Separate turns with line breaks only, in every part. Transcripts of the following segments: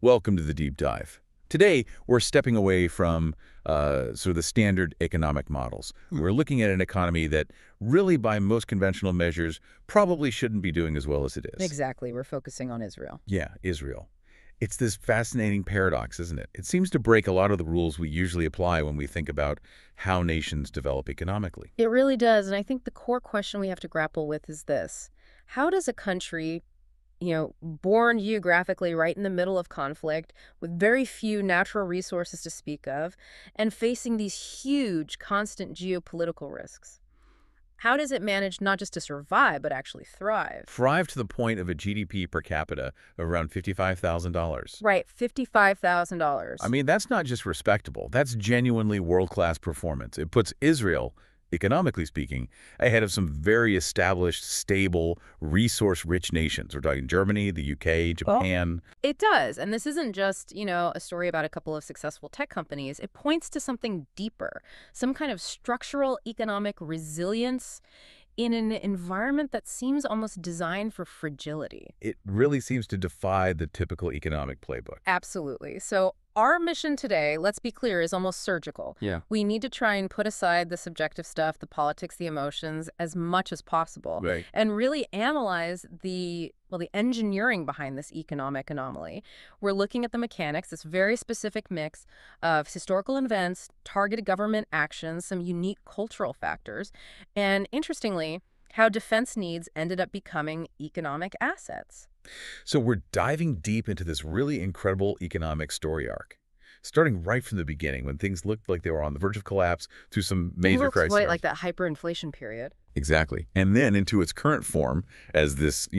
Welcome to the deep dive. Today, we're stepping away from sort of the standard economic models. We're looking at an economy that really, by most conventional measures, probably shouldn't be doing as well as it is.
Exactly. We're focusing on Israel.
Yeah, Israel. It's this fascinating paradox, isn't it? It seems to break a lot of the rules we usually apply when we think about how nations develop economically.
It really does. And I think the core question we have to grapple with is this. How does a country, born geographically right in the middle of conflict, with very few natural resources to speak of, and facing these huge, constant geopolitical risks? How does it manage not just to survive, but actually thrive?
Thrive to the point of a GDP per capita of around $55,000.
Right,
I
$55,000.
mean, that's not just respectable. That's genuinely world-class performance. It puts Israel, economically speaking, ahead of some very established, stable, resource-rich nations. We're talking Germany, the UK,
Well,
Japan.
it does. And this isn't just, a story about a couple of successful tech companies. It points to something deeper, some kind of structural economic resilience in an environment that seems almost designed for fragility.
It really seems to defy the typical economic playbook.
Absolutely. So our mission today, let's be clear, is almost surgical.
Yeah.
We need to try and put aside the subjective stuff, the politics, the emotions, as much as possible,
Right.
and really analyze the engineering behind this economic anomaly. We're looking at the mechanics, this very specific mix of historical events, targeted government actions, some unique cultural factors, and interestingly, how defense needs ended up becoming economic assets.
So we're diving deep into this really incredible economic story arc, starting right from the beginning when things looked like they were on the verge of collapse through some major
Looks
crises.
quite like that hyperinflation period.
Exactly. And then into its current form as this,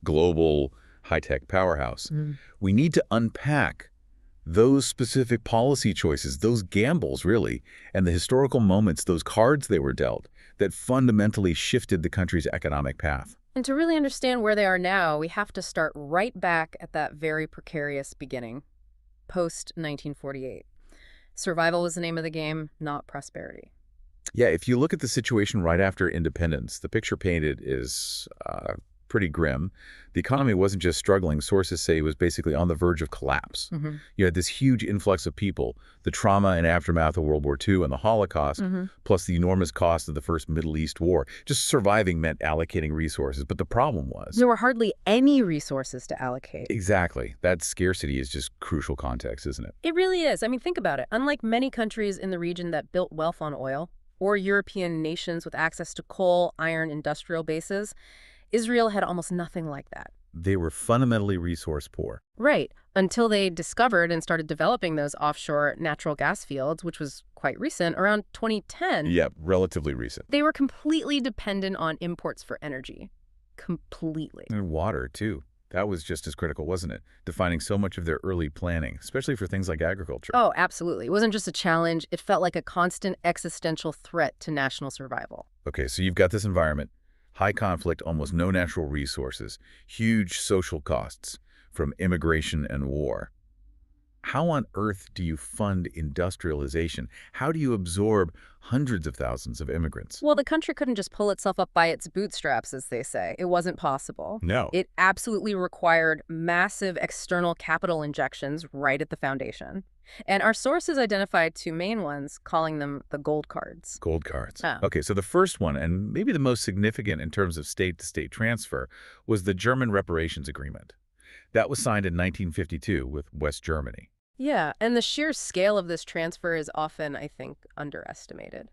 global high-tech powerhouse. We need to unpack those specific policy choices, those gambles, really, and the historical moments, those cards they were dealt, that fundamentally shifted the country's economic path.
And to really understand where they are now, we have to start right back at that very precarious beginning, post-1948. Survival was the name of the game, not prosperity.
Yeah, if you look at the situation right after independence, the picture painted is pretty grim. The economy wasn't just struggling. Sources say it was basically on the verge of collapse. You had this huge influx of people, the trauma and aftermath of World War II and the Holocaust, plus the enormous cost of the First Middle East War. Just surviving meant allocating resources. But the problem was...
There were hardly any resources to allocate.
Exactly. That scarcity is just crucial context, isn't it?
It really is. I mean, think about it. Unlike many countries in the region that built wealth on oil, or European nations with access to coal, iron, industrial bases, Israel had almost nothing like that.
They were fundamentally resource poor.
Right, until they discovered and started developing those offshore natural gas fields, which was quite recent, around 2010.
Yeah, relatively recent.
They were completely dependent on imports for energy. Completely.
And water, too. That was just as critical, wasn't it? Defining so much of their early planning, especially for things like agriculture.
Oh, absolutely. It wasn't just a challenge. It felt like a constant existential threat to national survival.
Okay, so you've got this environment, high conflict, almost no natural resources, huge social costs from immigration and war. How on earth do you fund industrialization? How do you absorb hundreds of thousands of immigrants?
Well, the country couldn't just pull itself up by its bootstraps, as they say. It wasn't possible.
No.
It absolutely required massive external capital injections right at the foundation. And our sources identified two main ones, calling them the gold cards.
Gold cards.
Oh.
Okay, so the first one, and maybe the most significant in terms of state-to-state transfer, was the German Reparations Agreement. That was signed in 1952 with West Germany.
Yeah, and the sheer scale of this transfer is often, I think, underestimated.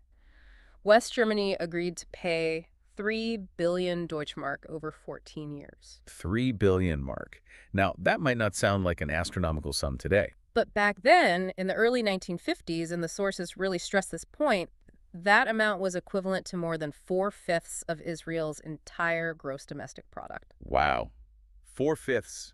West Germany agreed to pay 3 billion Deutschmark over 14 years.
3 billion mark. Now, that might not sound like an astronomical sum today.
But back then, in the early 1950s, and the sources really stress this point, that amount was equivalent to more than 4/5 of Israel's entire gross domestic product.
Wow. 4/5,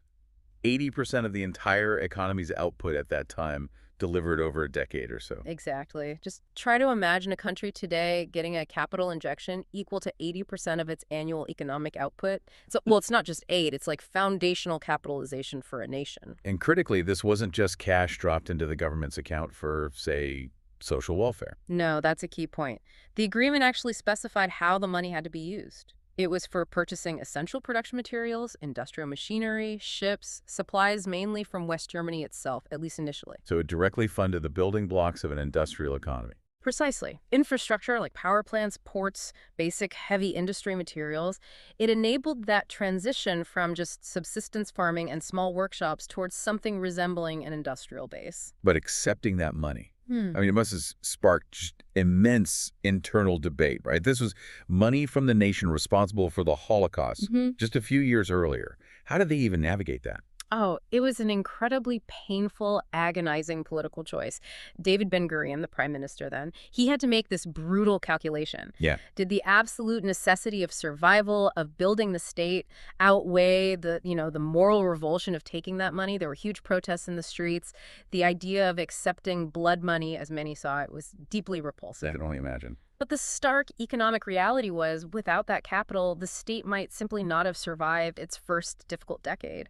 80% of the entire economy's output at that time delivered over a decade or so.
Exactly. Just try to imagine a country today getting a capital injection equal to 80% of its annual economic output. So, well, it's not just aid, it's like foundational capitalization for a nation.
And critically, this wasn't just cash dropped into the government's account for, say, social welfare.
No, that's a key point. The agreement actually specified how the money had to be used. It was for purchasing essential production materials, industrial machinery, ships, supplies mainly from West Germany itself, at least initially.
So it directly funded the building blocks of an industrial economy.
Precisely. Infrastructure like power plants, ports, basic heavy industry materials, it enabled that transition from just subsistence farming and small workshops towards something resembling an industrial base.
But accepting that money, I mean, it must have sparked just immense internal debate, right? This was money from the nation responsible for the Holocaust just a few years earlier. How did they even navigate that?
Oh, it was an incredibly painful, agonizing political choice. David Ben-Gurion, the prime minister then, he had to make this brutal calculation.
Yeah.
Did the absolute necessity of survival, of building the state, outweigh the moral revulsion of taking that money? There were huge protests in the streets. The idea of accepting blood money, as many saw it, was deeply repulsive.
I can only imagine.
But the stark economic reality was, without that capital, the state might simply not have survived its first difficult decade.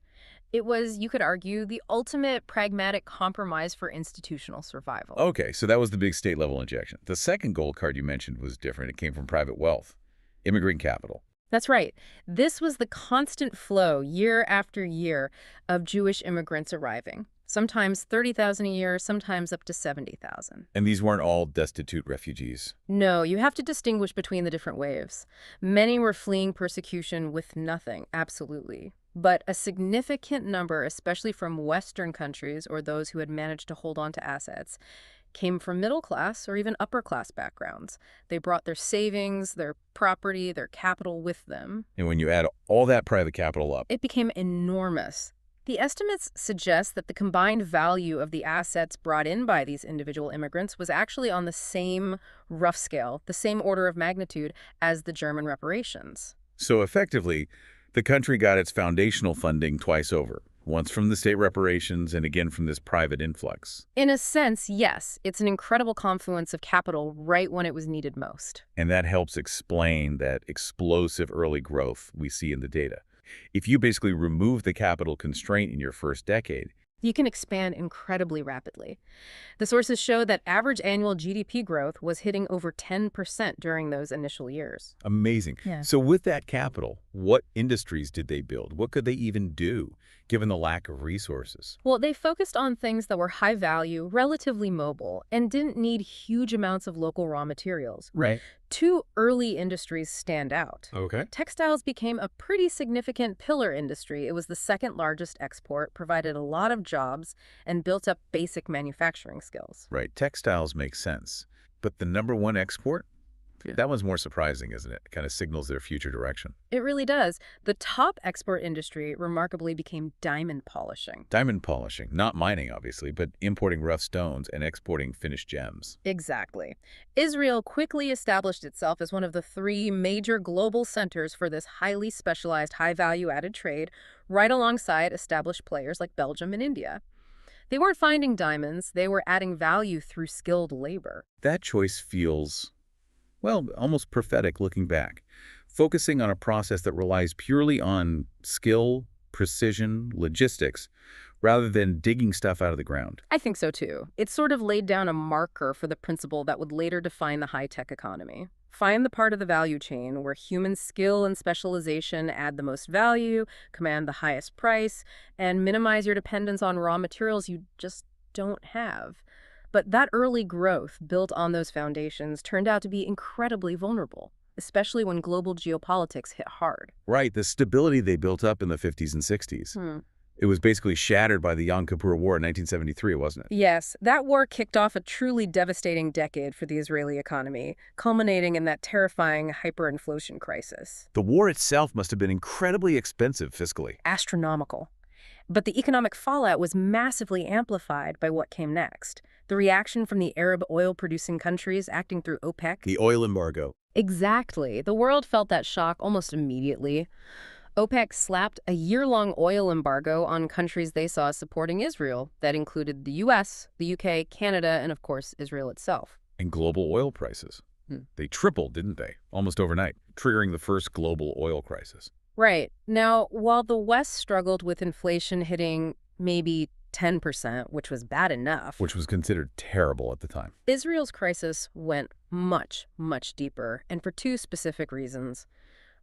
It was, you could argue, the ultimate pragmatic compromise for institutional survival.
Okay, so that was the big state-level injection. The second gold card you mentioned was different. It came from private wealth, immigrant capital.
That's right. This was the constant flow, year after year, of Jewish immigrants arriving. Sometimes 30,000 a year, sometimes up to 70,000.
And these weren't all destitute refugees.
No, you have to distinguish between the different waves. Many were fleeing persecution with nothing, absolutely. But a significant number, especially from Western countries or those who had managed to hold on to assets, came from middle-class or even upper-class backgrounds. They brought their savings, their property, their capital with them.
And when you add all that private capital up,
It became enormous. The estimates suggest that the combined value of the assets brought in by these individual immigrants was actually on the same rough scale, the same order of magnitude as the German reparations.
so effectively, the country got its foundational funding twice over, once from the state reparations and again from this private influx.
In a sense, yes, it's an incredible confluence of capital right when it was needed most.
And that helps explain that explosive early growth we see in the data. If you basically remove the capital constraint in your first decade,
You can expand incredibly rapidly. The sources show that average annual GDP growth was hitting over 10% during those initial years.
amazing.
Yeah.
So with that capital, what industries did they build? What could they even do, given the lack of resources?
Well, they focused on things that were high value, relatively mobile, and didn't need huge amounts of local raw materials.
Right.
Two early industries stand out.
Okay.
Textiles became a pretty significant pillar industry. It was the second largest export, provided a lot of jobs, and built up basic manufacturing skills.
Right. Textiles make sense. But the number one export?
Yeah.
That one's more surprising, isn't it? It kind of signals their future direction.
It really does. The top export industry remarkably became diamond polishing.
Diamond polishing, not mining, obviously, but importing rough stones and exporting finished gems.
Exactly. Israel quickly established itself as one of the three major global centers for this highly specialized, high-value added trade, right alongside established players like Belgium and India. They weren't finding diamonds, they were adding value through skilled labor.
That choice feels, well, almost prophetic looking back, focusing on a process that relies purely on skill, precision, logistics, rather than digging stuff out of the ground.
I think so too. It sort of laid down a marker for the principle that would later define the high-tech economy. Find the part of the value chain where human skill and specialization add the most value, command the highest price, and minimize your dependence on raw materials you just don't have. But that early growth built on those foundations turned out to be incredibly vulnerable, especially when global geopolitics hit hard.
Right, the stability they built up in the 50s and 60s. It was basically shattered by the Yom Kippur War in 1973, wasn't it?
Yes, that war kicked off a truly devastating decade for the Israeli economy, culminating in that terrifying hyperinflation crisis.
The war itself must have been incredibly expensive fiscally.
Astronomical. But the economic fallout was massively amplified by what came next. The reaction from the Arab oil-producing countries acting through OPEC.
The oil embargo.
Exactly. The world felt that shock almost immediately. OPEC slapped a year-long oil embargo on countries they saw supporting Israel. That included the U.S., the U.K., Canada, and of course, Israel itself.
And global oil prices. They tripled, didn't they? Almost overnight, triggering the first global oil crisis.
Right. Now, while the West struggled with inflation hitting maybe 10%, which was bad enough,
Which was considered terrible at the time.
Israel's crisis went much, much deeper, and for two specific reasons.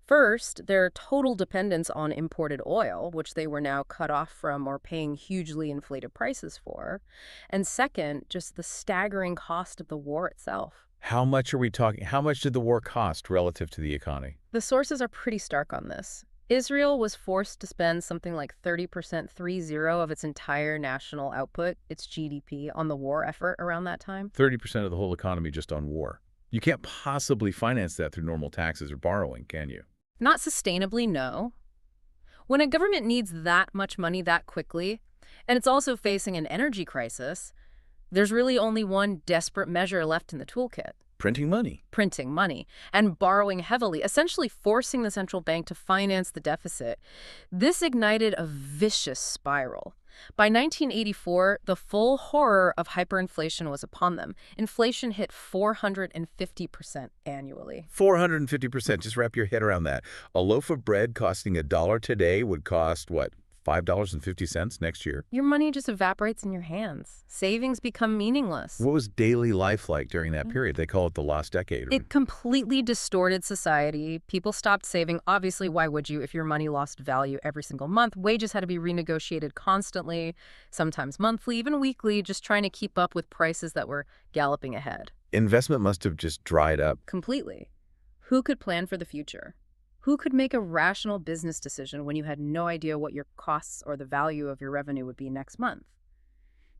First, their total dependence on imported oil, which they were now cut off from or paying hugely inflated prices for. And second, just the staggering cost of the war itself.
How much are we talking? How much did the war cost relative to the economy?
The sources are pretty stark on this. Israel was forced to spend something like 30%, 30, of its entire national output, its GDP, on the war effort around that time.
30% of the whole economy just on war. You can't possibly finance that through normal taxes or borrowing, can you?
Not sustainably, no. When a government needs that much money that quickly, and it's also facing an energy crisis, there's really only one desperate measure left in the toolkit.
Printing money.
Printing money and borrowing heavily, essentially forcing the central bank to finance the deficit. This ignited a vicious spiral. By 1984, the full horror of hyperinflation was upon them. Inflation hit 450% annually.
450%. Just wrap your head around that. A loaf of bread costing $1 today would cost, what, $5.50 next year?
Your money just evaporates in your hands. Savings become meaningless.
What was daily life like during that period? They call it the lost decade.
It completely distorted society. People stopped saving. Obviously, why would you if your money lost value every single month? Wages had to be renegotiated constantly, sometimes monthly, even weekly, just trying to keep up with prices that were galloping ahead.
Investment must have just dried up.
Completely. Who could plan for the future? Who could make a rational business decision when you had no idea what your costs or the value of your revenue would be next month?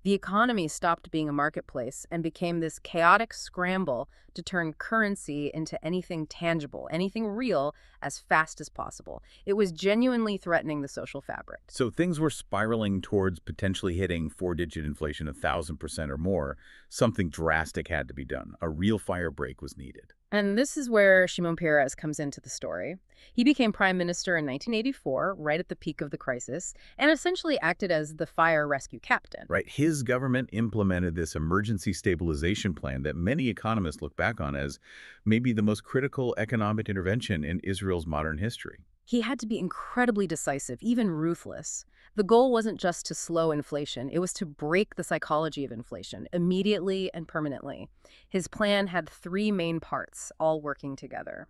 The economy stopped being a marketplace and became this chaotic scramble to turn currency into anything tangible, anything real, as fast as possible. It was genuinely threatening the social fabric.
So things were spiraling towards potentially hitting four-digit inflation, 1,000% or more. Something drastic had to be done. A real fire break was needed.
And this is where Shimon Peres comes into the story. He became prime minister in 1984, right at the peak of the crisis, and essentially acted as the fire rescue captain.
Right. His government implemented this emergency stabilization plan that many economists look back on as maybe the most critical economic intervention in Israel's modern history.
He had to be incredibly decisive, even ruthless. The goal wasn't just to slow inflation, it was to break the psychology of inflation immediately and permanently. His plan had three main parts, all working together.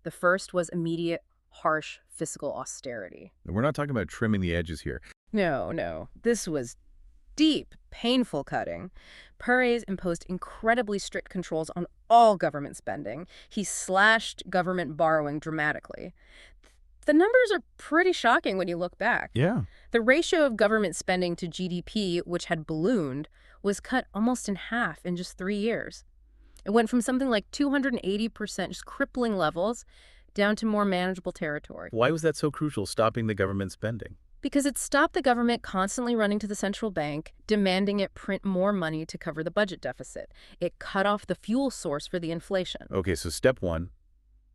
The first was immediate, harsh fiscal austerity.
We're not talking about trimming the edges here.
No. This was deep, painful cutting. Peres imposed incredibly strict controls on all government spending. He slashed government borrowing dramatically. The numbers are pretty shocking when you look back.
Yeah.
The ratio of government spending to GDP, which had ballooned, was cut almost in half in just 3 years. It went from something like 280%, just crippling levels, down to more manageable territory.
Why was that so crucial, stopping the government spending?
Because it stopped the government constantly running to the central bank, demanding it print more money to cover the budget deficit. It cut off the fuel source for the inflation.
Okay, so step one,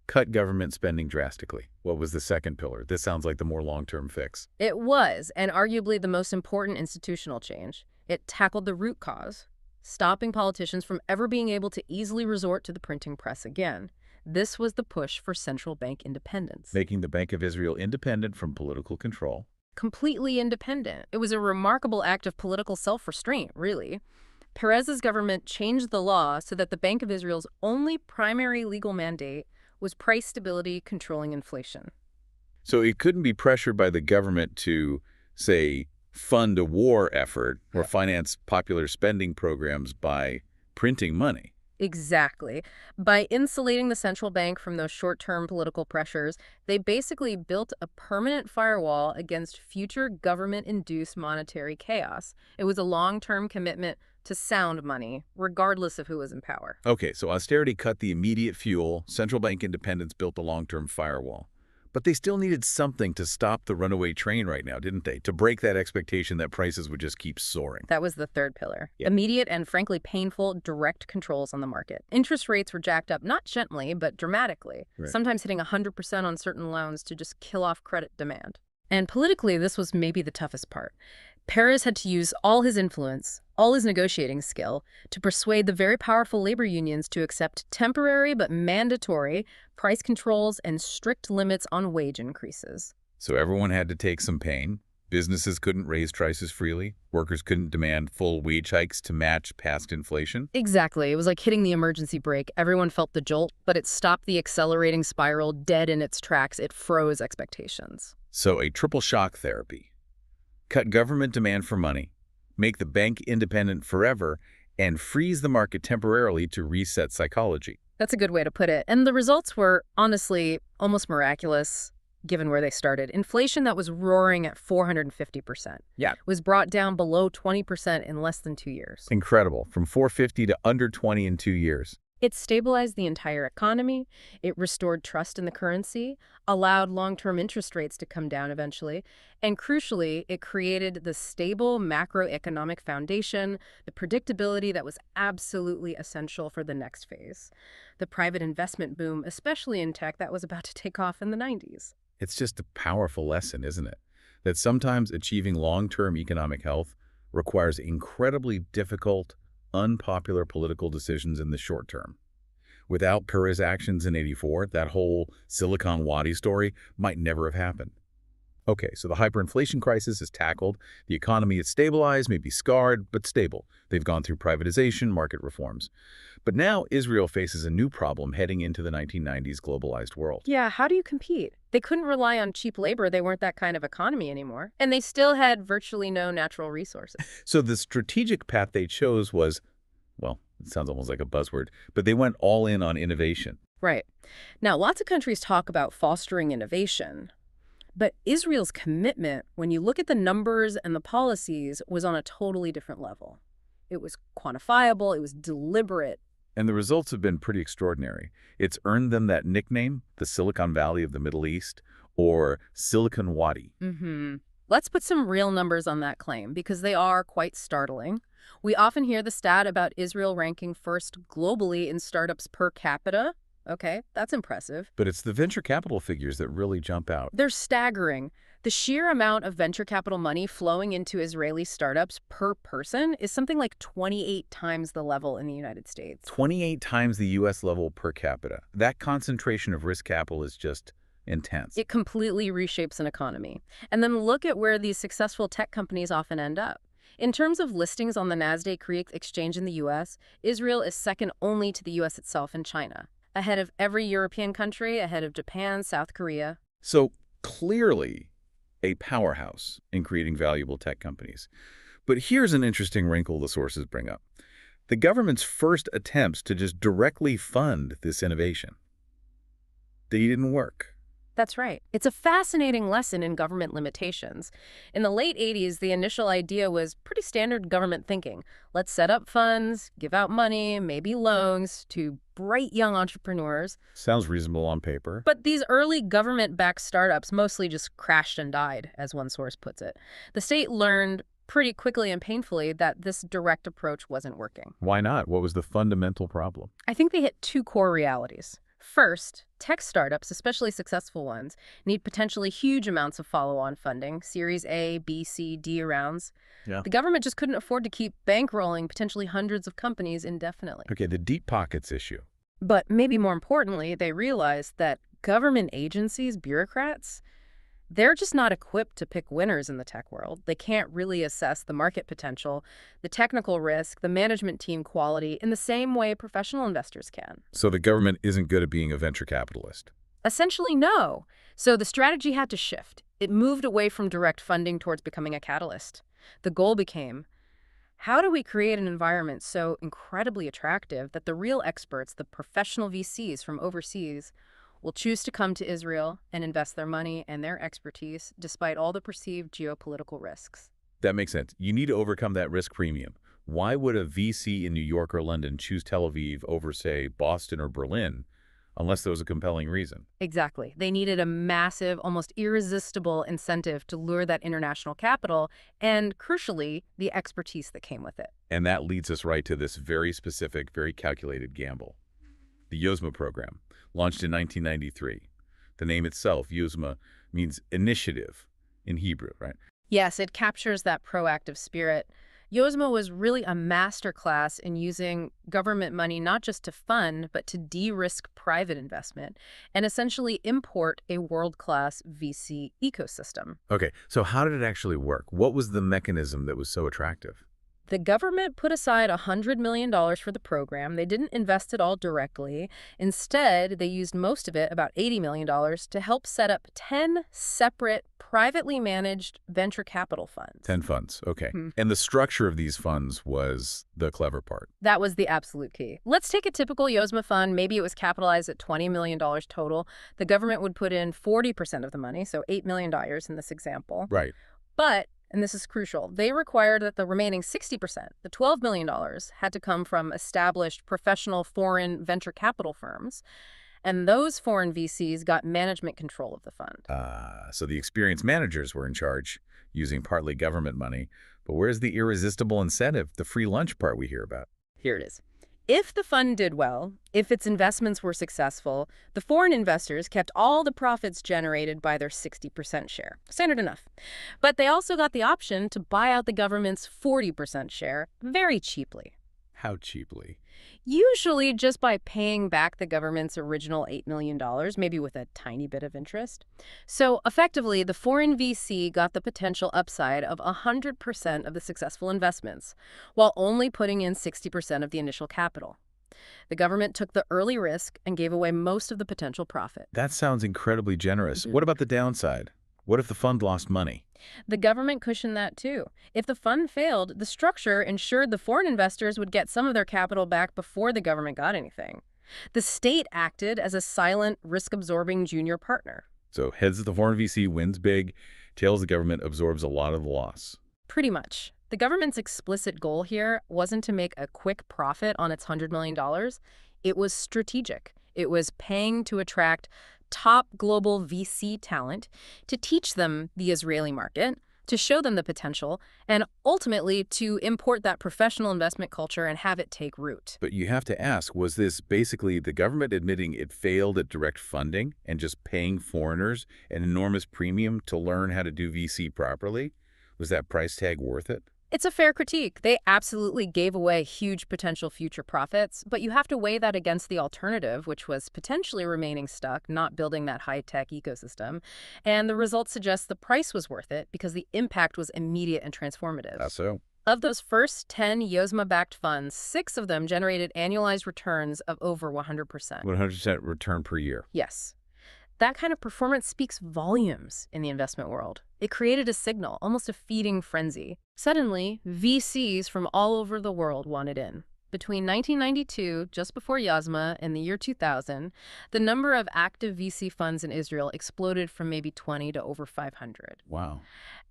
cut government spending drastically. What was the second pillar? This sounds like the more long-term fix.
It was, and arguably the most important institutional change. It tackled the root cause, stopping politicians from ever being able to easily resort to the printing press again. This was the push for central bank independence.
Making the Bank of Israel independent from political control.
Completely independent. It was a remarkable act of political self-restraint, really. Peres's government changed the law so that the Bank of Israel's only primary legal mandate was price stability controlling inflation.
So it couldn't be pressured by the government to, say, fund a war effort or finance popular spending programs by printing money.
Exactly. By insulating the central bank from those short-term political pressures, they basically built a permanent firewall against future government-induced monetary chaos. It was a long-term commitment to sound money, regardless of who was in power.
Okay, so austerity cut the immediate fuel, central bank independence built the long-term firewall. But they still needed something to stop the runaway train right now, didn't they? To break that expectation that prices would just keep soaring.
That was the third pillar.
Yeah.
Immediate and frankly painful direct controls on the market. Interest rates were jacked up not gently, but dramatically,
Right.
sometimes hitting 100% on certain loans to just kill off credit demand. And politically, this was maybe the toughest part. Peres had to use all his influence, all his negotiating skill, to persuade the very powerful labor unions to accept temporary but mandatory price controls and strict limits on wage increases.
So everyone had to take some pain. Businesses couldn't raise prices freely. Workers couldn't demand full wage hikes to match past inflation.
Exactly. It was like hitting the emergency brake. Everyone felt the jolt, but it stopped the accelerating spiral dead in its tracks. It froze expectations.
So a triple shock therapy. Cut government demand for money, make the bank independent forever, and freeze the market temporarily to reset psychology.
That's a good way to put it. And the results were, honestly, almost miraculous, given where they started. Inflation that was roaring at 450%
Yeah.
was brought down below 20% in less than 2 years.
Incredible. From 450 to under 20 in 2 years.
It stabilized the entire economy, it restored trust in the currency, allowed long-term interest rates to come down eventually, and crucially, it created the stable macroeconomic foundation, the predictability that was absolutely essential for the next phase. The private investment boom, especially in tech, that was about to take off in the 90s.
It's just a powerful lesson, isn't it? That sometimes achieving long-term economic health requires incredibly difficult, unpopular political decisions in the short term. Without Curry's actions in '84, that whole Silicon Wadi story might never have happened. Okay, so the hyperinflation crisis is tackled. The economy is stabilized, maybe scarred, but stable. They've gone through privatization, market reforms. But now Israel faces a new problem heading into the 1990s globalized world.
Yeah, how do you compete? They couldn't rely on cheap labor. They weren't that kind of economy anymore. And they still had virtually no natural resources.
So the strategic path they chose was, well, it sounds almost like a buzzword, but they went all in on innovation.
Right. Now, lots of countries talk about fostering innovation. But Israel's commitment, when you look at the numbers and the policies, was on a totally different level. It was quantifiable, it was deliberate.
And the results have been pretty extraordinary. It's earned them that nickname, the Silicon Valley of the Middle East, or Silicon Wadi.
Let's put some real numbers on that claim, because they are quite startling. We often hear the stat about Israel ranking first globally in startups per capita. Okay, that's impressive.
But it's the venture capital figures that really jump out.
They're staggering. The sheer amount of venture capital money flowing into Israeli startups per person is something like 28 times the level in the United States.
28 times the U.S. level per capita. That concentration of risk capital is just intense.
It completely reshapes an economy. And then look at where these successful tech companies often end up. In terms of listings on the Nasdaq exchange in the U.S., Israel is second only to the U.S. itself and China, ahead of every European country, ahead of Japan, South Korea.
So clearly a powerhouse in creating valuable tech companies. But here's an interesting wrinkle the sources bring up. The government's first attempts to just directly fund this innovation, they didn't work.
That's right. It's a fascinating lesson in government limitations. In the late 80s, the initial idea was pretty standard government thinking. Let's set up funds, give out money, maybe loans to bright young entrepreneurs.
Sounds reasonable on paper.
But these early government-backed startups mostly just crashed and died, as one source puts it. The state learned pretty quickly and painfully that this direct approach wasn't working.
Why not? What was the fundamental problem?
I think they hit two core realities. First, tech startups, especially successful ones, need potentially huge amounts of follow-on funding, Series A, B, C, D rounds.
Yeah.
The government just couldn't afford to keep bankrolling potentially hundreds of companies indefinitely.
Okay, the deep pockets issue.
But maybe more importantly, they realized that government agencies, bureaucrats, they're just not equipped to pick winners in the tech world. They can't really assess the market potential, the technical risk, the management team quality in the same way professional investors can.
So the government isn't good at being a venture capitalist.
Essentially, no. So the strategy had to shift. It moved away from direct funding towards becoming a catalyst. The goal became, how do we create an environment so incredibly attractive that the real experts, the professional VCs from overseas, will choose to come to Israel and invest their money and their expertise despite all the perceived geopolitical risks?
That makes sense. You need to overcome that risk premium. Why would a VC in New York or London choose Tel Aviv over, say, Boston or Berlin, unless there was a compelling reason?
Exactly. They needed a massive, almost irresistible incentive to lure that international capital and, crucially, the expertise that came with it.
And that leads us right to this very specific, very calculated gamble. The Yozma program, launched in 1993. The name itself, Yozma, means initiative in Hebrew, right?
Yes, it captures that proactive spirit. Yozma was really a masterclass in using government money not just to fund, but to de-risk private investment and essentially import a world-class VC ecosystem.
Okay, so how did it actually work? What was the mechanism that was so attractive?
The government put aside $100 million for the program. They didn't invest it all directly. Instead, they used most of it, about $80 million, to help set up 10 separate, privately managed venture capital funds.
10 funds, okay.
Mhm.
And the structure of these funds was the clever part.
That was the absolute key. Let's take a typical Yozma fund. Maybe it was capitalized at $20 million total. The government would put in 40% of the money, so $8 million in this example.
Right.
But, and this is crucial, they required that the remaining 60%, the $12 million, had to come from established professional foreign venture capital firms. And those foreign VCs got management control of the fund.
So the experienced managers were in charge, using partly government money. But where's the irresistible incentive, the free lunch part we hear about?
Here it is. If the fund did well, if its investments were successful, the foreign investors kept all the profits generated by their 60% share. Standard enough. But they also got the option to buy out the government's 40% share very cheaply.
How cheaply?
Usually just by paying back the government's original $8 million, maybe with a tiny bit of interest. So effectively, the foreign VC got the potential upside of 100% of the successful investments, while only putting in 60% of the initial capital. The government took the early risk and gave away most of the potential profit.
That sounds incredibly generous.
Mhm.
What about the downside? What if the fund lost money?
The government cushioned that too. If the fund failed, the structure ensured the foreign investors would get some of their capital back before the government got anything. The state acted as a silent, risk-absorbing junior partner.
So heads of the foreign VC wins big, tails the government absorbs a lot of the loss.
Pretty much. The government's explicit goal here wasn't to make a quick profit on its $100 million. It was strategic. It was paying to attract top global VC talent, to teach them the Israeli market, to show them the potential, and ultimately to import that professional investment culture and have it take root.
But you have to ask, was this basically the government admitting it failed at direct funding and just paying foreigners an enormous premium to learn how to do VC properly? Was that price tag worth it?
It's a fair critique. They absolutely gave away huge potential future profits, but you have to weigh that against the alternative, which was potentially remaining stuck, not building that high-tech ecosystem. And the results suggest the price was worth it because the impact was immediate and transformative.
How so?
Of those first 10 Yozma-backed funds, 6 of them generated annualized returns of over 100%.
100% return per year.
Yes. That kind of performance speaks volumes in the investment world. It created a signal, almost a feeding frenzy. Suddenly, VCs from all over the world wanted in. Between 1992, just before Yozma, and the year 2000, the number of active VC funds in Israel exploded from maybe 20 to over 500.
Wow.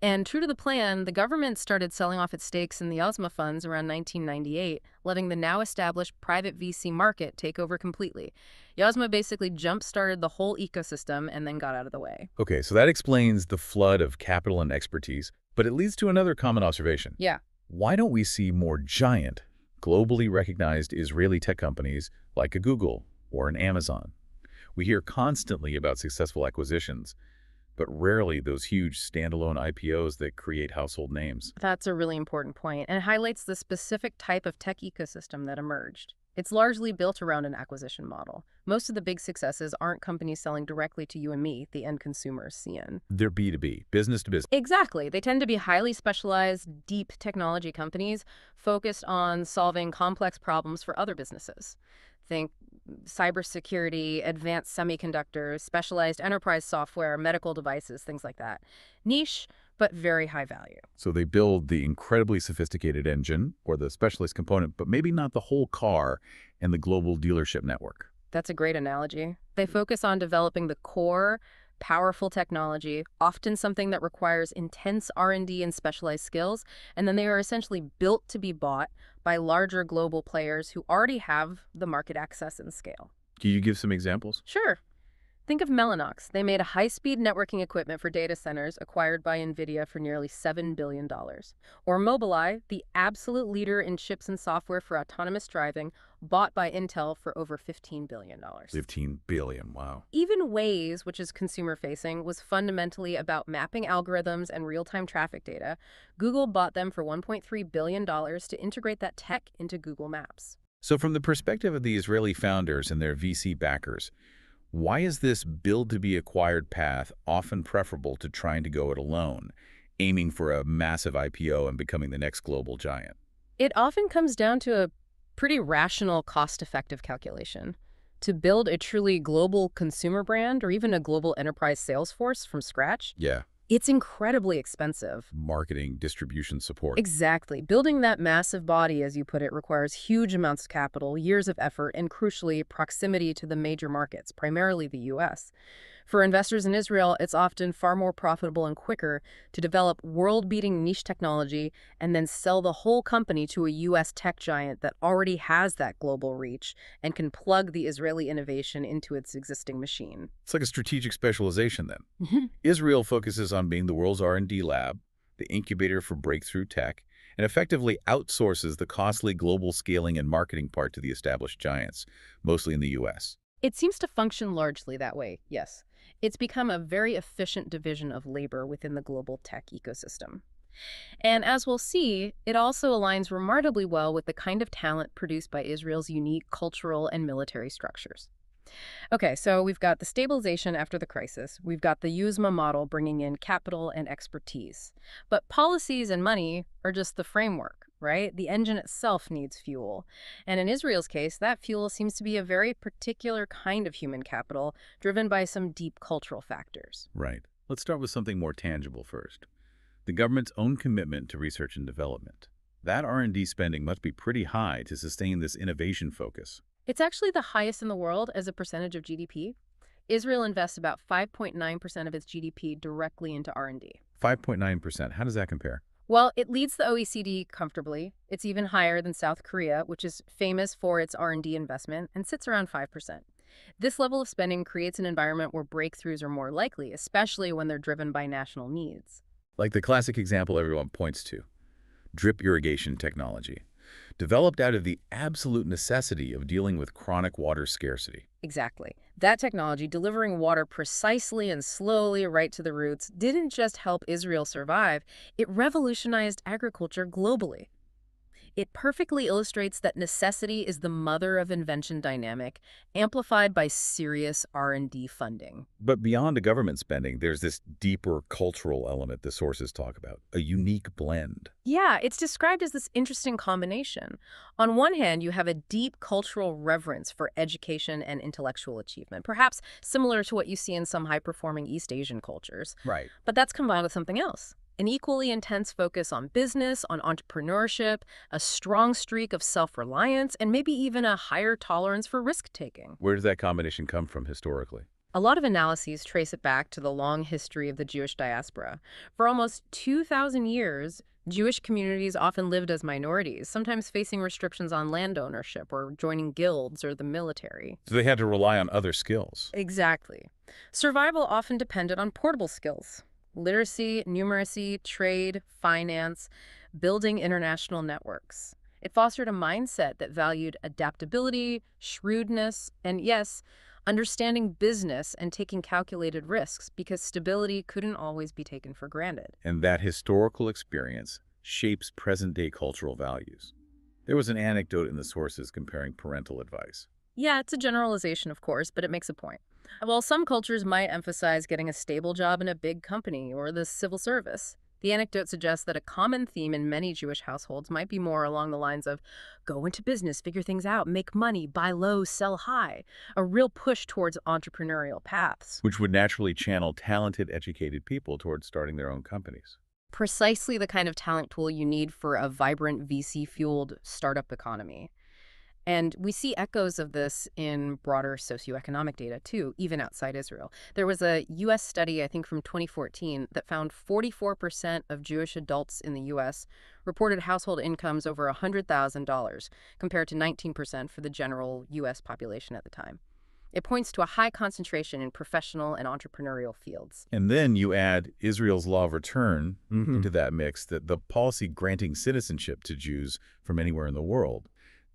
And true to the plan, the government started selling off its stakes in the Yozma funds around 1998, letting the now-established private VC market take over completely. Yozma basically jump-started the whole ecosystem and then got out of the way.
Okay, so that explains the flood of capital and expertise, but it leads to another common observation.
Yeah.
Why don't we see more giant, globally recognized Israeli tech companies like a Google or an Amazon? We hear constantly about successful acquisitions, but rarely those huge standalone IPOs that create household names.
That's a really important point, and it highlights the specific type of tech ecosystem that emerged. It's largely built around an acquisition model. Most of the big successes aren't companies selling directly to you and me, the end consumers, CN.
They're B2B, business to business.
Exactly. They tend to be highly specialized, deep technology companies focused on solving complex problems for other businesses. Think cybersecurity, advanced semiconductors, specialized enterprise software, medical devices, things like that. Niche, but very high value.
So they build the incredibly sophisticated engine or the specialist component, but maybe not the whole car and the global dealership network.
That's a great analogy. They focus on developing the core, powerful technology, often something that requires intense R&D and specialized skills, and then they are essentially built to be bought by larger global players who already have the market access and scale.
Can you give some examples?
Sure. Think of Mellanox. They made a high-speed networking equipment for data centers acquired by NVIDIA for nearly $7 billion. Or Mobileye, the absolute leader in chips and software for autonomous driving, bought by Intel for over $15 billion.
15 billion, wow.
Even Waze, which is consumer-facing, was fundamentally about mapping algorithms and real-time traffic data. Google bought them for $1.3 billion to integrate that tech into Google Maps.
So from the perspective of the Israeli founders and their VC backers, why is this build-to-be-acquired path often preferable to trying to go it alone, aiming for a massive IPO and becoming the next global giant?
It often comes down to a pretty rational, cost-effective calculation. To build a truly global consumer brand or even a global enterprise sales force from scratch,
Yeah.
it's incredibly expensive.
Marketing, distribution support.
Exactly. Building that massive body, as you put it, requires huge amounts of capital, years of effort, and crucially, proximity to the major markets, primarily the U.S. For investors in Israel, it's often far more profitable and quicker to develop world-beating niche technology and then sell the whole company to a U.S. tech giant that already has that global reach and can plug the Israeli innovation into its existing machine.
It's like a strategic specialization then.
Mhm.
Israel focuses on being the world's R&D lab, the incubator for breakthrough tech, and effectively outsources the costly global scaling and marketing part to the established giants, mostly in the U.S.
It seems to function largely that way, yes. It's become a very efficient division of labor within the global tech ecosystem. And as we'll see, it also aligns remarkably well with the kind of talent produced by Israel's unique cultural and military structures. Okay, so we've got the stabilization after the crisis. We've got the USMA model bringing in capital and expertise. But policies and money are just the framework, right? The engine itself needs fuel. And in Israel's case, that fuel seems to be a very particular kind of human capital driven by some deep cultural factors.
Right. Let's start with something more tangible first. The government's own commitment to research and development. That R&D spending must be pretty high to sustain this innovation focus.
It's actually the highest in the world as a percentage of GDP. Israel invests about 5.9% of its GDP directly into R&D.
5.9%. How does that compare?
Well, it leads the OECD comfortably. It's even higher than South Korea, which is famous for its R&D investment, and sits around 5%. This level of spending creates an environment where breakthroughs are more likely, especially when they're driven by national needs.
Like the classic example everyone points to, drip irrigation technology, developed out of the absolute necessity of dealing with chronic water scarcity.
Exactly. That technology, delivering water precisely and slowly right to the roots, didn't just help Israel survive, it revolutionized agriculture globally. It perfectly illustrates that necessity is the mother of invention dynamic, amplified by serious R&D funding.
But beyond the government spending, there's this deeper cultural element the sources talk about, a unique blend.
Yeah, it's described as this interesting combination. On one hand, you have a deep cultural reverence for education and intellectual achievement, perhaps similar to what you see in some high-performing East Asian cultures.
Right.
But that's combined with something else. An equally intense focus on business, on entrepreneurship, a strong streak of self-reliance, and maybe even a higher tolerance for risk-taking.
Where does that combination come from historically?
A lot of analyses trace it back to the long history of the Jewish diaspora. For almost 2,000 years, Jewish communities often lived as minorities, sometimes facing restrictions on land ownership or joining guilds or the military.
So they had to rely on other skills.
Exactly. Survival often depended on portable skills. Literacy, numeracy, trade, finance, building international networks. It fostered a mindset that valued adaptability, shrewdness, and yes, understanding business and taking calculated risks because stability couldn't always be taken for granted.
And that historical experience shapes present-day cultural values. There was an anecdote in the sources comparing parental advice.
Yeah, it's a generalization, of course, but it makes a point. While some cultures might emphasize getting a stable job in a big company or the civil service, the anecdote suggests that a common theme in many Jewish households might be more along the lines of go into business, figure things out, make money, buy low, sell high, a real push towards entrepreneurial paths.
Which would naturally channel talented, educated people towards starting their own companies.
Precisely the kind of talent pool you need for a vibrant VC-fueled startup economy. And we see echoes of this in broader socioeconomic data, too, even outside Israel. There was a U.S. study, I think from 2014, that found 44% of Jewish adults in the U.S. reported household incomes over $100,000, compared to 19% for the general U.S. population at the time. It points to a high concentration in professional and entrepreneurial fields.
And then you add Israel's law of return into that mix, that the policy granting citizenship to Jews from anywhere in the world.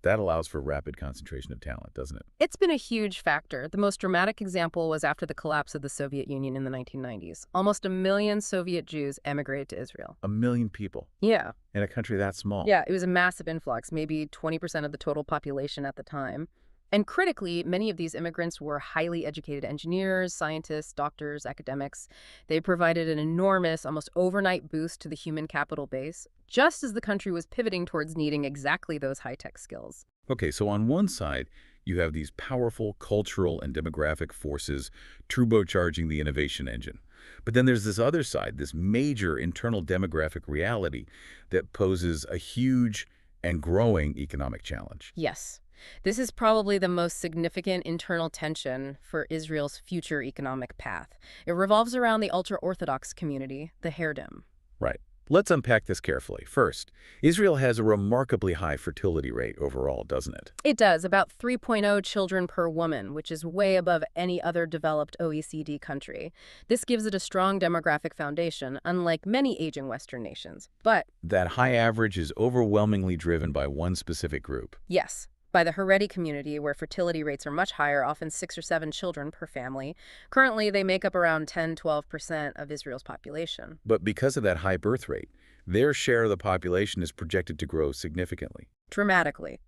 That allows for rapid concentration of talent, doesn't it?
It's been a huge factor. The most dramatic example was after the collapse of the Soviet Union in the 1990s. Almost 1 million Soviet Jews emigrated to Israel.
1 million people
Yeah.
in a country that small.
Yeah, it was a massive influx, maybe 20% of the total population at the time. And critically, many of these immigrants were highly educated engineers, scientists, doctors, academics. They provided an enormous, almost overnight boost to the human capital base, just as the country was pivoting towards needing exactly those high-tech skills.
Okay, so on one side, you have these powerful cultural and demographic forces turbocharging the innovation engine. But then there's this other side, this major internal demographic reality that poses a huge and growing economic challenge.
Yes. This is probably the most significant internal tension for Israel's future economic path. It revolves around the ultra-Orthodox community, the Haredim.
Right. Let's unpack this carefully. First, Israel has a remarkably high fertility rate overall, doesn't it?
It does, about 3.0 children per woman, which is way above any other developed OECD country. This gives it a strong demographic foundation, unlike many aging Western nations. But
That high average is overwhelmingly driven by one specific group.
yes, by the Haredi community, where fertility rates are much higher, often 6 or 7 children per family. Currently, they make up around 10–12% of Israel's population.
But because of that high birth rate, their share of the population is projected to grow significantly.
Dramatically.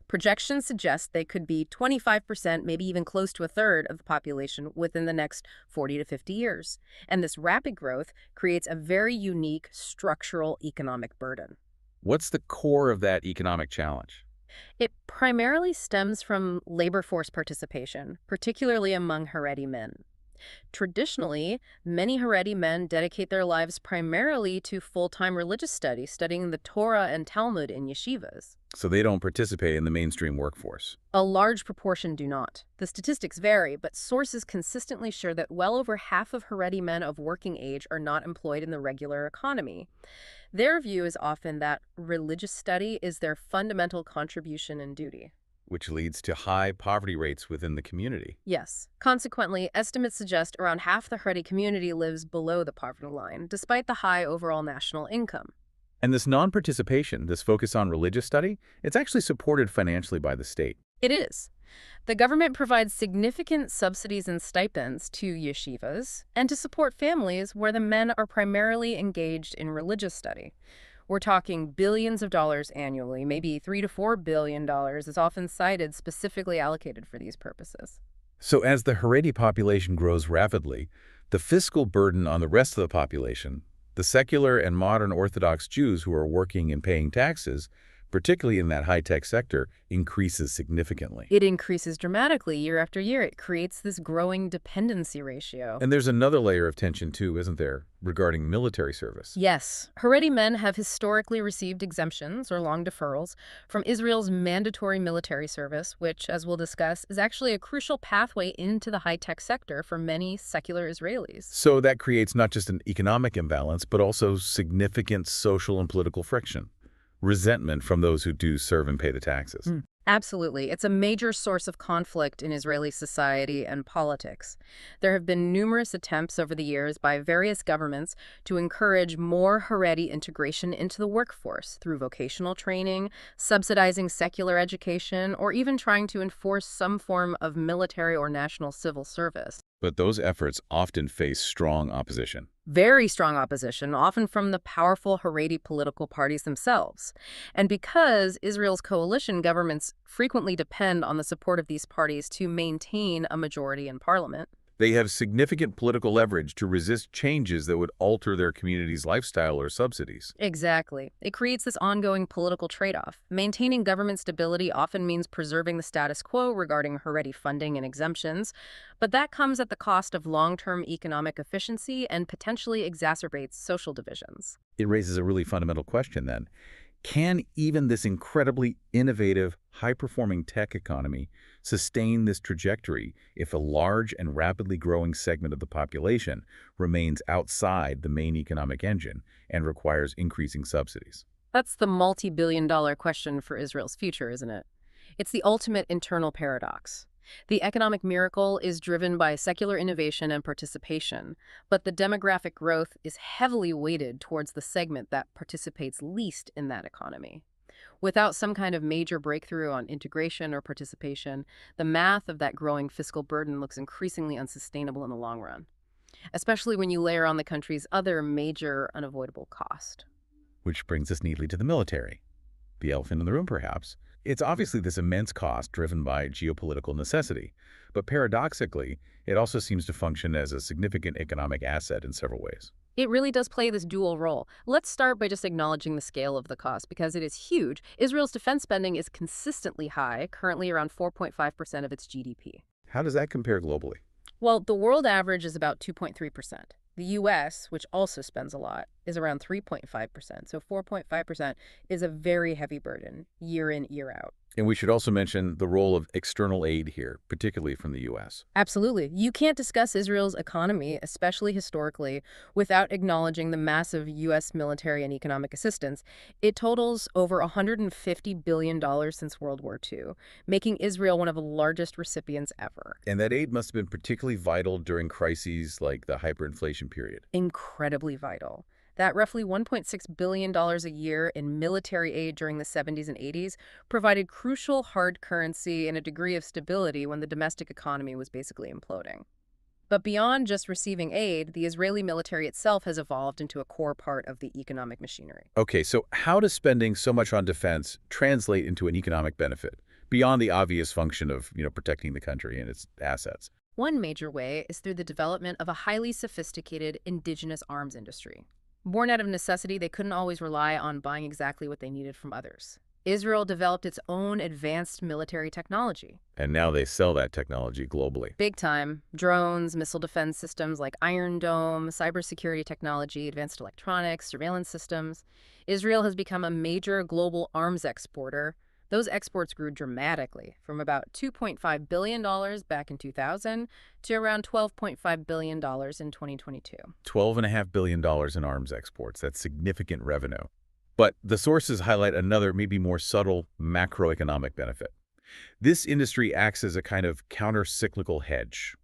Projections suggest they could be 25%, maybe even close to a third of the population within the next 40 to 50 years. And this rapid growth creates a very unique structural economic burden.
What's the core of that economic challenge?
It primarily stems from labor force participation, particularly among Haredi men. Traditionally, many Haredi men dedicate their lives primarily to full-time religious studies, studying the Torah and Talmud in yeshivas.
So they don't participate in the mainstream workforce.
A large proportion do not. The statistics vary, but sources consistently show that well over half of Haredi men of working age are not employed in the regular economy. Their view is often that religious study is their fundamental contribution and duty.
Which leads to high poverty rates within the community.
Yes. Consequently, estimates suggest around half the Haredi community lives below the poverty line, despite the high overall national income.
And this non-participation, this focus on religious study, it's actually supported financially by the state.
It is. The government provides significant subsidies and stipends to yeshivas and to support families where the men are primarily engaged in religious study. We're talking billions of dollars annually, maybe $3 to $4 billion is often cited specifically allocated for these purposes.
So as the Haredi population grows rapidly, the fiscal burden on the rest of the population, the secular and modern Orthodox Jews who are working and paying taxes, particularly in that high-tech sector, increases significantly.
It increases dramatically year after year. It creates this growing dependency ratio.
And there's another layer of tension too, isn't there, regarding military service?
Yes, Haredi men have historically received exemptions or long deferrals from Israel's mandatory military service, which, as we'll discuss, is actually a crucial pathway into the high-tech sector for many secular Israelis.
So that creates not just an economic imbalance, but also significant social and political friction. Resentment from those who do serve and pay the taxes.
Absolutely. It's a major source of conflict in Israeli society and politics. There have been numerous attempts over the years by various governments to encourage more Haredi integration into the workforce through vocational training, subsidizing secular education, or even trying to enforce some form of military or national civil service.
But those efforts often face strong opposition.
Very strong opposition, often from the powerful Haredi political parties themselves. And because Israel's coalition governments frequently depend on the support of these parties to maintain a majority in parliament,
They have significant political leverage to resist changes that would alter their community's lifestyle or subsidies.
exactly. It creates this ongoing political trade-off. Maintaining government stability often means preserving the status quo regarding Haredi funding and exemptions, but that comes at the cost of long-term economic efficiency and potentially exacerbates social divisions.
It raises a really fundamental question then. Can even this incredibly innovative, high-performing tech economy sustain this trajectory if a large and rapidly growing segment of the population remains outside the main economic engine and requires increasing subsidies?
That's the multi-billion-dollar question for Israel's future, isn't it? It's the ultimate internal paradox. The economic miracle is driven by secular innovation and participation, but the demographic growth is heavily weighted towards the segment that participates least in that economy. Without some kind of major breakthrough on integration or participation, the math of that growing fiscal burden looks increasingly unsustainable in the long run, especially when you layer on the country's other major unavoidable cost.
Which brings us neatly to the military. The elephant in the room, perhaps. It's obviously this immense cost driven by geopolitical necessity, but paradoxically, it also seems to function as a significant economic asset in several ways.
It really does play this dual role. Let's start by just acknowledging the scale of the cost because it is huge. Israel's defense spending is consistently high, currently around 4.5% of its GDP.
How does that compare globally?
Well, the world average is about 2.3%. The U.S., which also spends a lot, is around 3.5%. So 4.5% is a very heavy burden, year in, year out.
And we should also mention the role of external aid here, particularly from the U.S.
Absolutely. You can't discuss Israel's economy, especially historically, without acknowledging the massive U.S. military and economic assistance. It totals over $150 billion since World War II, making Israel one of the largest recipients ever.
And that aid must have been particularly vital during crises like the hyperinflation period.
Incredibly vital. That roughly $1.6 billion a year in military aid during the 70s and 80s provided crucial hard currency and a degree of stability when the domestic economy was basically imploding. But beyond just receiving aid, the Israeli military itself has evolved into a core part of the economic machinery.
Okay, so how does spending so much on defense translate into an economic benefit, beyond the obvious function of, protecting the country and its assets?
One major way is through the development of a highly sophisticated indigenous arms industry. Born out of necessity, they couldn't always rely on buying exactly what they needed from others. Israel developed its own advanced military technology.
And now they sell that technology globally.
Big time. Drones, missile defense systems like Iron Dome, cybersecurity technology, advanced electronics, surveillance systems. Israel has become a major global arms exporter. Those exports grew dramatically, from about $2.5 billion back in 2000 to around $12.5 billion in 2022.
$12.5 billion in arms exports. That's significant revenue. But the sources highlight another, maybe more subtle, macroeconomic benefit. This industry acts as a kind of counter-cyclical hedge.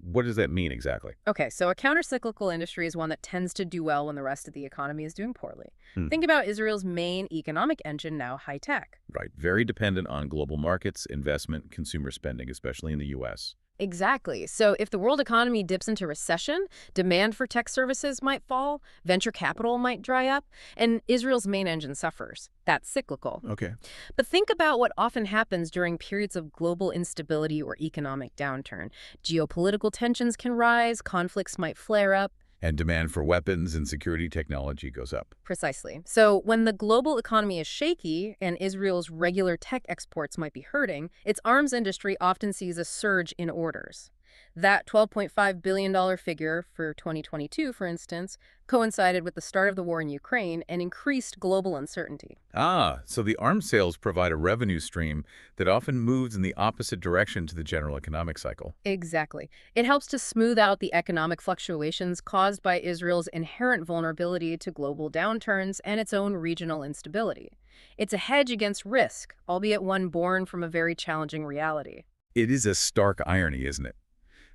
What does that mean exactly?
Okay, so a counter-cyclical industry is one that tends to do well when the rest of the economy is doing poorly. Think about Israel's main economic engine now, high tech.
Right. Very dependent on global markets, investment, consumer spending, especially in the U.S.
Exactly. So if the world economy dips into recession, demand for tech services might fall, venture capital might dry up, and Israel's main engine suffers. That's cyclical.
Okay.
But think about what often happens during periods of global instability or economic downturn. Geopolitical tensions can rise, conflicts might flare up.
And demand for weapons and security technology goes up.
Precisely. So when the global economy is shaky and Israel's regular tech exports might be hurting, its arms industry often sees a surge in orders. That $12.5 billion figure for 2022, for instance, coincided with the start of the war in Ukraine and increased global uncertainty.
So the arms sales provide a revenue stream that often moves in the opposite direction to the general economic cycle.
Exactly. It helps to smooth out the economic fluctuations caused by Israel's inherent vulnerability to global downturns and its own regional instability. It's a hedge against risk, albeit one born from a very challenging reality.
It is a stark irony, isn't it?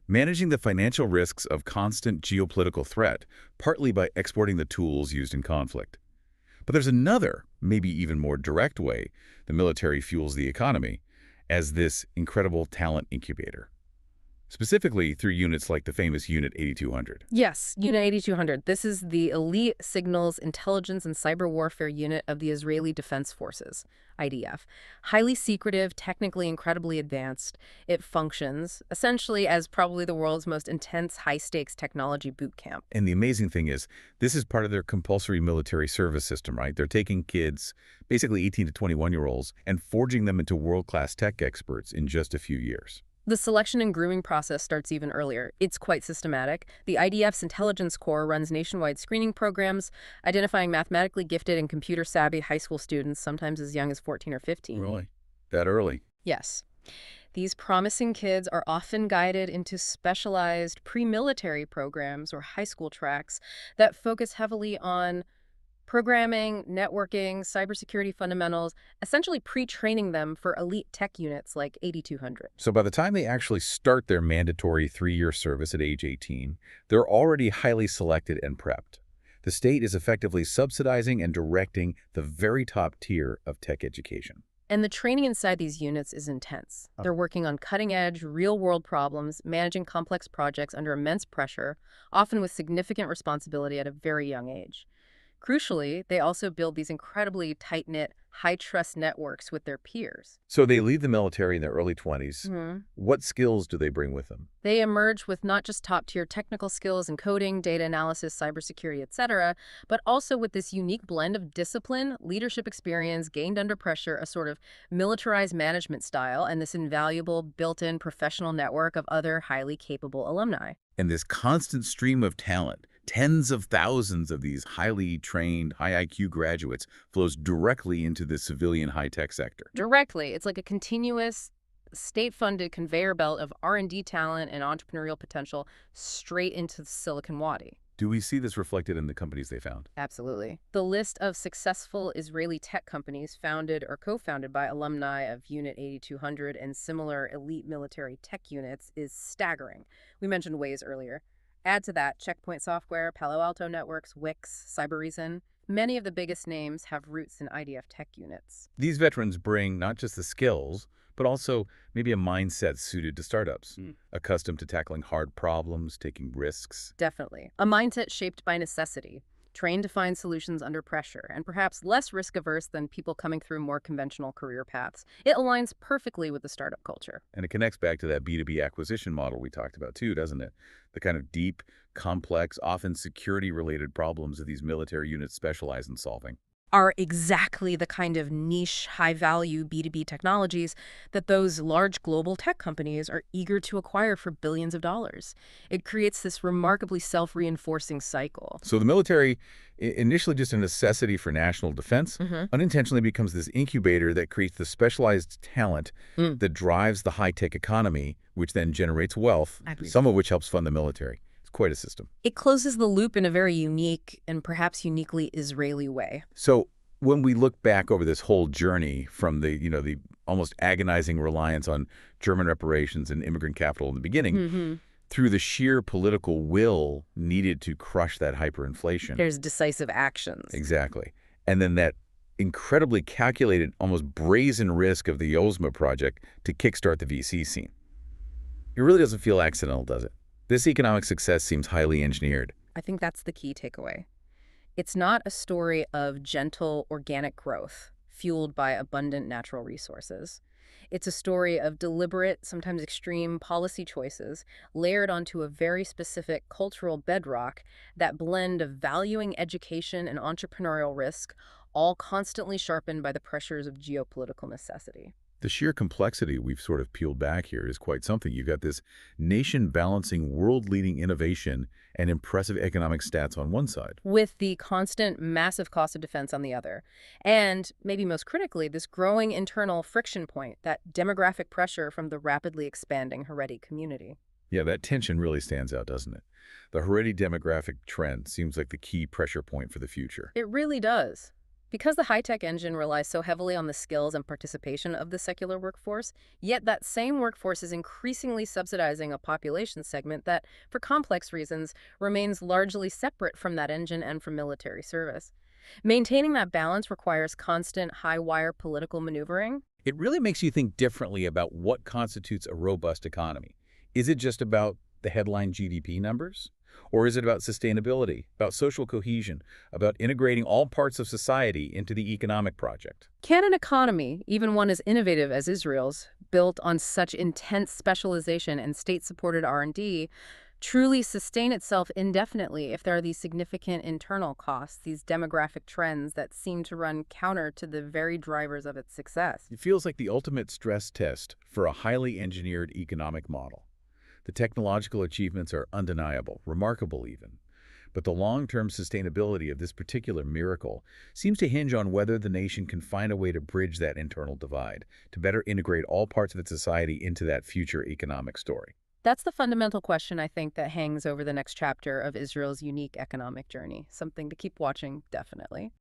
Managing the financial risks of constant geopolitical threat, partly by exporting the tools used in conflict. But there's another, maybe even more direct way the military fuels the economy, as this incredible talent incubator. Specifically through units like the famous Unit 8200.
Yes, Unit 8200. This is the elite signals, intelligence, and cyber warfare unit of the Israeli Defense Forces, IDF. Highly secretive, technically incredibly advanced, it functions essentially as probably the world's most intense high-stakes technology boot camp.
And the amazing thing is, this is part of their compulsory military service system, right? They're taking kids, basically 18 to 21-year-olds, and forging them into world-class tech experts in just a few years.
The selection and grooming process starts even earlier. It's quite systematic. The IDF's Intelligence Corps runs nationwide screening programs, identifying mathematically gifted and computer-savvy high school students, sometimes as young as 14 or 15.
Really? That early?
Yes. These promising kids are often guided into specialized pre-military programs or high school tracks that focus heavily on Programming, networking, cybersecurity fundamentals, essentially pre-training them for elite tech units like 8200.
So by the time they actually start their mandatory 3-year service at age 18, they're already highly selected and prepped. The state is effectively subsidizing and directing the very top tier of tech education.
And the training inside these units is intense. They're working on cutting-edge, real-world problems, managing complex projects under immense pressure, often with significant responsibility at a very young age. Crucially, they also build these incredibly tight-knit, high-trust networks with their peers.
So they leave the military in their early 20s.
Mhm.
What skills do they bring with them?
They emerge with not just top-tier technical skills in coding, data analysis, cybersecurity, etc., but also with this unique blend of discipline, leadership experience gained under pressure, a sort of militarized management style, and this invaluable built-in professional network of other highly capable alumni.
And this constant stream of talent, tens of thousands of these highly trained, high IQ graduates, flows directly into the civilian high-tech sector.
Directly, it's like a continuous state-funded conveyor belt of R&D talent and entrepreneurial potential straight into the Silicon Wadi.
Do we see this reflected in the companies they found?
Absolutely. The list of successful Israeli tech companies founded or co-founded by alumni of Unit 8200 and similar elite military tech units is staggering. We mentioned Waze earlier. Add to that Checkpoint Software, Palo Alto Networks, Wix, Cybereason. Many of the biggest names have roots in IDF tech units.
These veterans bring not just the skills, but also maybe a mindset suited to startups, accustomed to tackling hard problems, taking risks.
Definitely. A mindset shaped by necessity, trained to find solutions under pressure, and perhaps less risk-averse than people coming through more conventional career paths. It aligns perfectly with the startup culture.
And it connects back to that B2B acquisition model we talked about too, doesn't it? The kind of deep, complex, often security-related problems that these military units specialize in solving.
Are exactly the kind of niche, high-value B2B technologies that those large global tech companies are eager to acquire for billions of dollars. It creates this remarkably self-reinforcing cycle.
So the military, initially just a necessity for national defense, unintentionally becomes this incubator that creates the specialized talent that drives the high-tech economy, which then generates wealth, some of which helps fund the military. It's quite a system.
It closes the loop in a very unique and perhaps uniquely Israeli way.
So when we look back over this whole journey from the almost agonizing reliance on German reparations and immigrant capital in the beginning, through the sheer political will needed to crush that hyperinflation.
There's decisive actions.
Exactly. And then that incredibly calculated, almost brazen risk of the Yozma project to kickstart the VC scene. It really doesn't feel accidental, does it? This economic success seems highly engineered.
I think that's the key takeaway. It's not a story of gentle, organic growth fueled by abundant natural resources. It's a story of deliberate, sometimes extreme policy choices layered onto a very specific cultural bedrock, that blend of valuing education and entrepreneurial risk, all constantly sharpened by the pressures of geopolitical necessity.
The sheer complexity we've sort of peeled back here is quite something. You've got this nation-balancing, world-leading innovation and impressive economic stats on one side,
with the constant, massive cost of defense on the other. And, maybe most critically, this growing internal friction point, that demographic pressure from the rapidly expanding Haredi community.
Yeah, that tension really stands out, doesn't it? The Haredi demographic trend seems like the key pressure point for the future.
It really does. Because the high-tech engine relies so heavily on the skills and participation of the secular workforce, yet that same workforce is increasingly subsidizing a population segment that, for complex reasons, remains largely separate from that engine and from military service. Maintaining that balance requires constant, high-wire political maneuvering.
It really makes you think differently about what constitutes a robust economy. Is it just about the headline GDP numbers? Or is it about sustainability, about social cohesion, about integrating all parts of society into the economic project?
Can an economy, even one as innovative as Israel's, built on such intense specialization and state-supported R&D, truly sustain itself indefinitely if there are these significant internal costs, these demographic trends that seem to run counter to the very drivers of its success?
It feels like the ultimate stress test for a highly engineered economic model. The technological achievements are undeniable, remarkable even. But the long-term sustainability of this particular miracle seems to hinge on whether the nation can find a way to bridge that internal divide, to better integrate all parts of its society into that future economic story.
That's the fundamental question, I think, that hangs over the next chapter of Israel's unique economic journey. Something to keep watching, definitely.